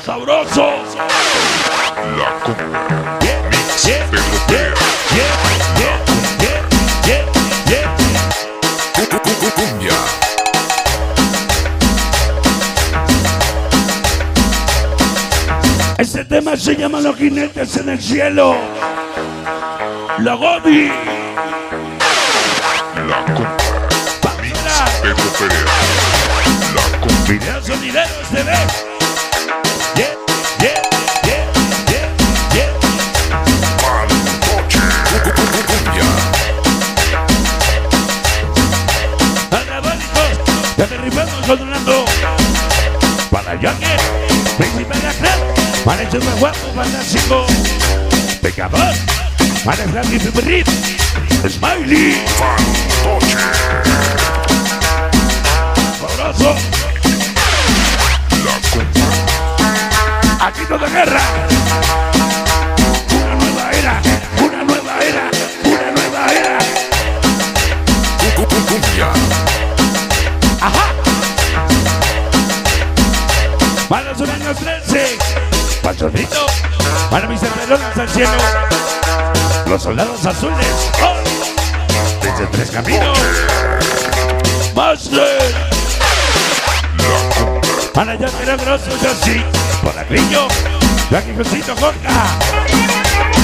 sabroso. La cumbia. Cumbia. Este tema se llama Los Jinetes en el Cielo. La Godi. La cumbia. Pedro Pérez. La cumbia. Videos sonideros TV. Fantoche. Cumbia. Anabólicos, ya derribamos controlando. Para Yaque, príncipe de la clan. Para el super guapo, fantástico. Pecador, para el Flappy Piperrit. Smiley. Fantoche. Sabroso. La cumbia. Aquí no de guerra. Una nueva era. Una nueva era. Una nueva era. Cumbia. Ajá. Para los Suenan 13. Para el Sonido. Para mis hermanos al cielo. Los soldados azules. ¡Oh! Desde Tres Caminos. Master. Para allá que era grosso, yo sí. Para Grillo. Ya que Josito Jorca.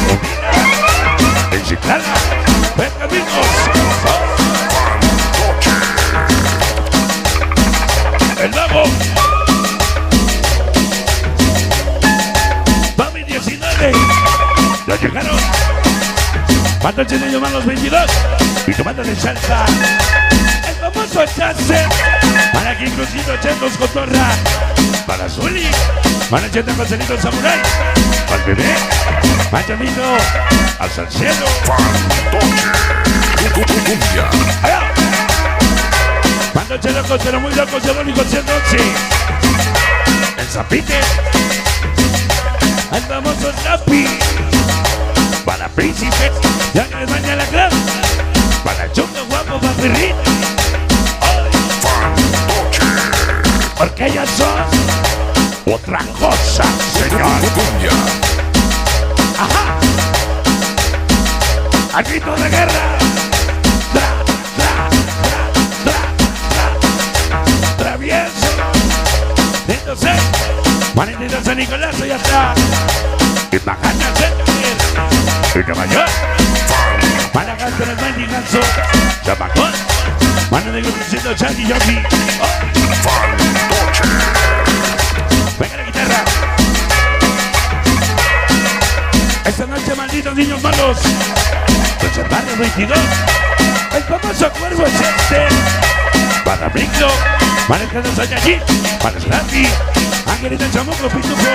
Unida. Enciclada. Ven caminos. El Mago. Mami 19. Ya llegaron. Fantoche de llamar los 22. Y tomando de salsa. El famoso chance. Para que inclusive Chetos Cotorra. Para Zuli. Para Cheta Marcelito Samurai. Para el bebé. Para Chanito. Hasta el cielo. Fantoche. Cumbia. Allá. Fantoche locos, pero muy locos, diabólicos, siendo sí. El Zapite. El famoso Snappy. Para Príncipe. Ya que les baña la clan. Para Chongo Guapo, Papirrín. Fantoche. Porque ellas son otra cosa, señor. Cumbia. Ajá. Al grito de guerra. Tra, tra, tra, tra, tra. Travieso. Entonces, 42 San Nicolás, ya está. Y Majana Center. Y Caballón. Para Gasto el Mandiganzo. Zapacón. Mano de Grupo Chanti Yogi. Fantoche. Venga la guitarra. Esta noche, malditos niños malos. Pues el barrio 22. El famoso cuervo es este. Para Briclo. Para el Carlos Ayayí. Para Slappy. Angelita Chamuco, Pitufo.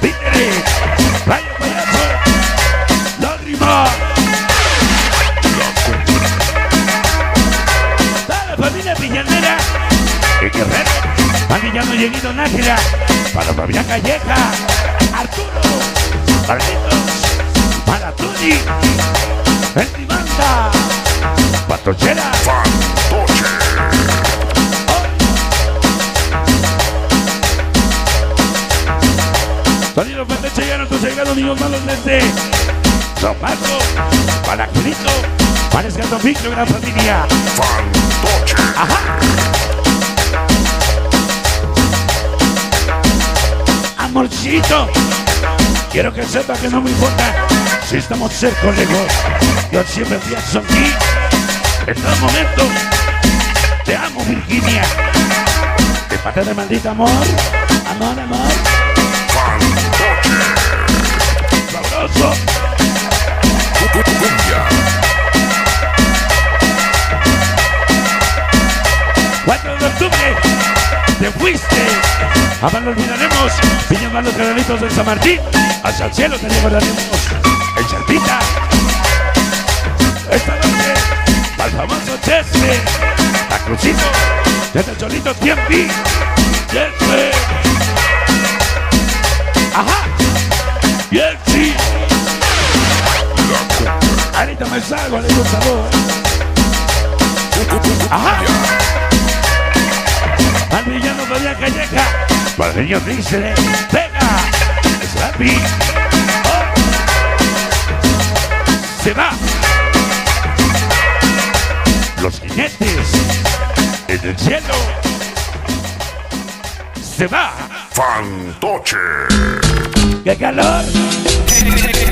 Títere. Rayo Payaso. Lágrima. Para la familia Villanera. Y Guerrero. Para Villano Lleguido Nájera. Para Fabián Calleja. Arturo. Carlitos. Para Tuni. El Dimanda. Patochera. Fantoche. Sonido Fantoche, ya nuestros llegados niños malos desde San Marcos. Para Quirito. Para Escato Victor, gran familia. Fantoche. Ajá. Amorcito. Quiero que sepa que no me importa si estamos cerca o lejos. Yo siempre pienso en ti. En todo momento. Te amo, Virginia. De parte de maldito amor. Amor, amor. Fantoche. Sabroso. Cumbia. 4 de octubre. Te fuiste. Jamás lo olvidaremos. Niños malos canalitos de San Martín. Hasta el cielo te recordaremos. El Charpita. Esta noche. Al famoso Chesme. A Crucito. Desde el Cholito Tiempi. Chesme. Ajá. Y el sí. Ahorita me salgo, le doy un sabor. Ajá. Al villano Fabián Calleja. Para el niño dice, venga. papi. Oh. Se va. Los jinetes en el cielo. Se va. Fantoche. ¡Qué calor!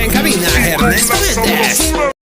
En cabina, Ernesto Méndez.